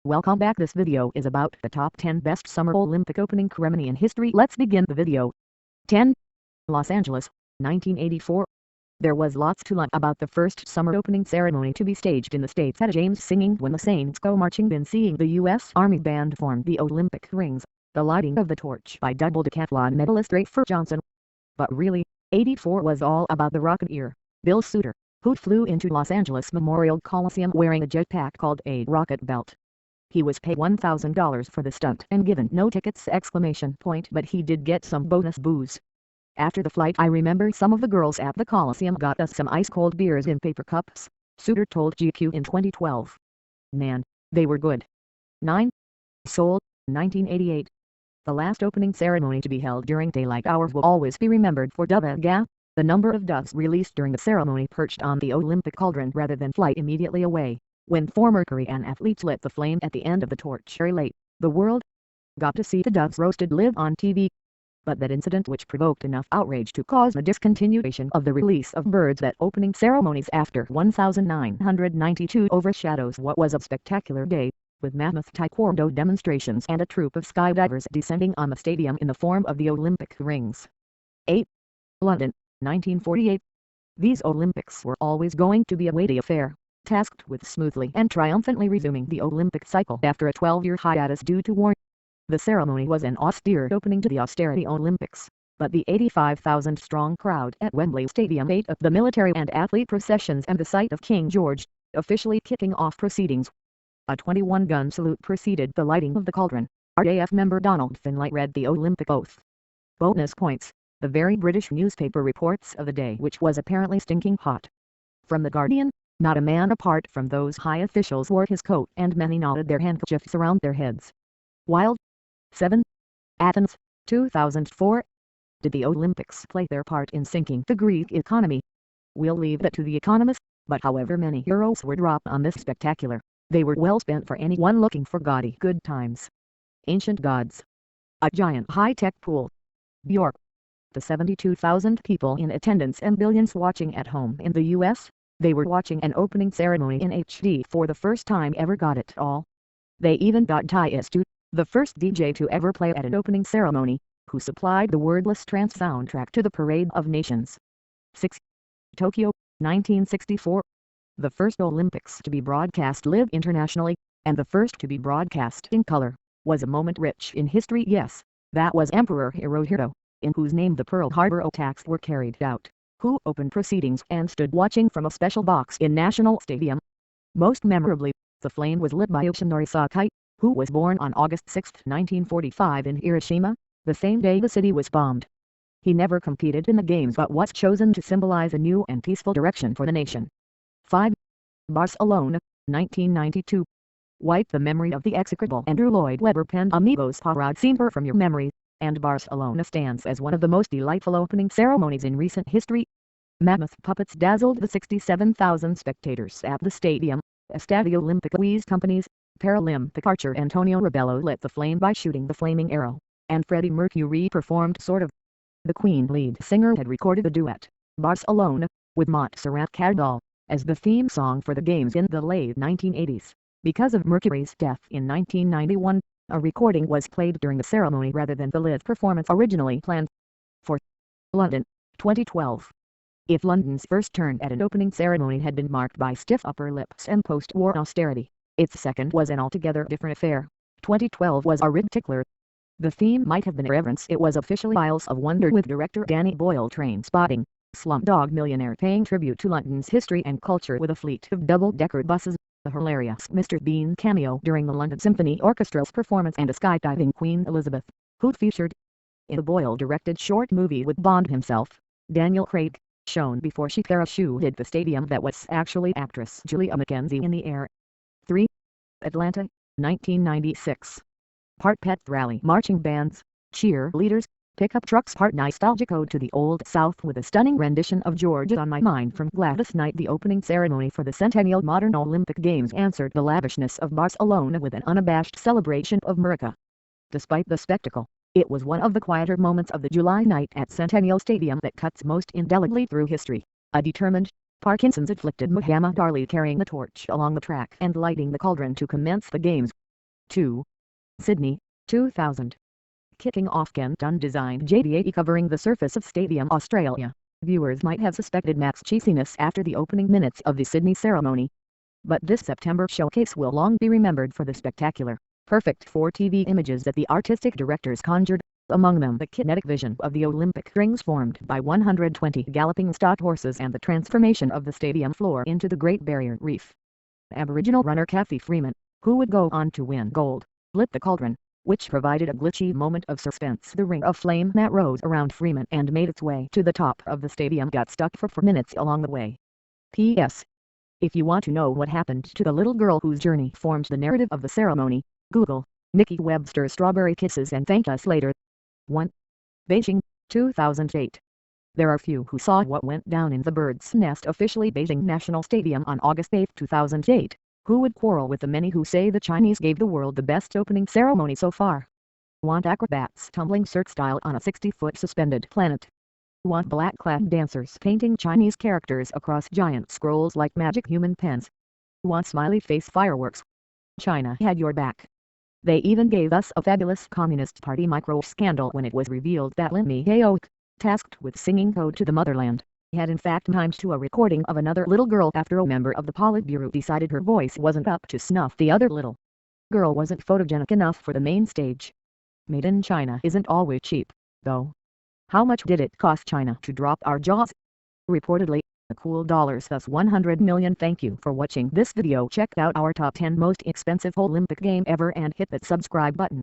Welcome back. This video is about the top 10 best Summer Olympic opening ceremony in history. Let's begin the video. 10. Los Angeles, 1984. There was lots to learn about the first summer opening ceremony to be staged in the States at James singing When the Saints Go Marching Band. Seeing the U.S. Army Band form the Olympic rings, the lighting of the torch by double decathlon medalist Rafer Johnson. But really, 84 was all about the Rocketeer, Bill Suitor, who flew into Los Angeles Memorial Coliseum wearing a jetpack called a rocket belt. He was paid $1,000 for the stunt and given no tickets! But he did get some bonus booze. After the flight, I remember some of the girls at the Coliseum got us some ice-cold beers in paper cups, Suitor told GQ in 2012. Man, they were good. 9. Seoul, 1988. The last opening ceremony to be held during daylight hours will always be remembered for Dove-A-Ga, the number of doves released during the ceremony perched on the Olympic cauldron rather than flight immediately away. When 4 Korean athletes lit the flame at the end of the torch very late, the world got to see the doves roasted live on TV. But that incident, which provoked enough outrage to cause a discontinuation of the release of birds at opening ceremonies after 1992, overshadows what was a spectacular day, with mammoth taekwondo demonstrations and a troupe of skydivers descending on the stadium in the form of the Olympic rings. 8. London, 1948. These Olympics were always going to be a weighty affair, tasked with smoothly and triumphantly resuming the Olympic cycle after a 12-year hiatus due to war. The ceremony was an austere opening to the austerity Olympics, but the 85,000-strong crowd at Wembley Stadium ate up the military and athlete processions and the sight of King George, officially kicking off proceedings. A 21-gun salute preceded the lighting of the cauldron. RAF member Donald Finlay read the Olympic oath. Bonus points. The very British newspaper reports of the day, which was apparently stinking hot. From The Guardian, not a man apart from those high officials wore his coat and many knotted their handkerchiefs around their heads. Wild. 7. Athens, 2004. Did the Olympics play their part in sinking the Greek economy? We'll leave that to the economists, but however many euros were dropped on this spectacular, they were well spent for anyone looking for gaudy good times. Ancient gods. A giant high-tech pool. Bjork. The 72,000 people in attendance and billions watching at home in the U.S., they were watching an opening ceremony in HD for the first time ever. Got it all. They even got Tiesto, the first DJ to ever play at an opening ceremony, who supplied the wordless trance soundtrack to the Parade of Nations. 6. Tokyo, 1964. The first Olympics to be broadcast live internationally, and the first to be broadcast in color, was a moment rich in history. Yes, that was Emperor Hirohito, in whose name the Pearl Harbor attacks were carried out, who opened proceedings and stood watching from a special box in National Stadium. Most memorably, the flame was lit by Yoshinori Sakai, who was born on August 6, 1945 in Hiroshima, the same day the city was bombed. He never competed in the games but was chosen to symbolize a new and peaceful direction for the nation. 5. Barcelona, 1992. Wipe the memory of the execrable Andrew Lloyd Webber penned Amigos para siempre from your memory, and Barcelona stands as one of the most delightful opening ceremonies in recent history. Mammoth puppets dazzled the 67,000 spectators at the stadium. Estadio Olímpico companies, Paralympic archer Antonio Rebello lit the flame by shooting the flaming arrow, and Freddie Mercury performed Sort of. The Queen lead singer had recorded the duet, Barcelona, with Montserrat Caballé, as the theme song for the games in the late 1980s. Because of Mercury's death in 1991, a recording was played during the ceremony rather than the live performance originally planned. 4. London, 2012. If London's first turn at an opening ceremony had been marked by stiff upper lips and post-war austerity, its second was an altogether different affair. 2012 was a ridiculous. The theme might have been reverence. It was officially Isles of Wonder with director Danny Boyle train spotting Slumdog Millionaire paying tribute to London's history and culture with a fleet of double-decker buses, a hilarious Mr. Bean cameo during the London Symphony Orchestra's performance, and a skydiving Queen Elizabeth, who featured in a Boyle-directed short movie with Bond himself, Daniel Craig, shown before she parachuted the stadium that was actually actress Julia Mackenzie in the air. 3. Atlanta, 1996. Part pet rally marching bands, cheerleaders, pickup trucks, part nostalgic ode to the Old South with a stunning rendition of Georgia on My Mind from Gladys Knight. The opening ceremony for the centennial modern Olympic Games answered the lavishness of Barcelona with an unabashed celebration of America. Despite the spectacle, it was one of the quieter moments of the July night at Centennial Stadium that cuts most indelibly through history. A determined, Parkinson's-afflicted Muhammad Ali carrying the torch along the track and lighting the cauldron to commence the games. 2. Sydney, 2000. Kicking off Ken Dunn-designed JD80 covering the surface of Stadium Australia. Viewers might have suspected Mac's cheesiness after the opening minutes of the Sydney ceremony. But this September showcase will long be remembered for the spectacular, perfect for TV images that the artistic directors conjured, among them the kinetic vision of the Olympic rings formed by 120 galloping stock horses and the transformation of the stadium floor into the Great Barrier Reef. Aboriginal runner Kathy Freeman, who would go on to win gold, lit the cauldron, which provided a glitchy moment of suspense. The ring of flame that rose around Freeman and made its way to the top of the stadium got stuck for 4 minutes along the way. P.S. If you want to know what happened to the little girl whose journey formed the narrative of the ceremony, Google Nikki Webster's Strawberry Kisses and thank us later. 1. Beijing, 2008. There are few who saw what went down in the Bird's Nest officially Beijing National Stadium on August 8, 2008. Who would quarrel with the many who say the Chinese gave the world the best opening ceremony so far? Want acrobats tumbling cirque style on a 60-foot suspended planet? Want black-clad dancers painting Chinese characters across giant scrolls like magic human pens? Want smiley face fireworks? China had your back. They even gave us a fabulous Communist Party micro-scandal when it was revealed that Lin Mihao, tasked with singing Ode to the Motherland, had in fact mimed to a recording of another little girl after a member of the Politburo decided her voice wasn't up to snuff. The other little girl wasn't photogenic enough for the main stage. Made in China isn't always cheap, though. How much did it cost China to drop our jaws? Reportedly, a cool dollars thus 100 million. Thank you for watching this video. Check out our top 10 most expensive Olympic game ever and hit that subscribe button.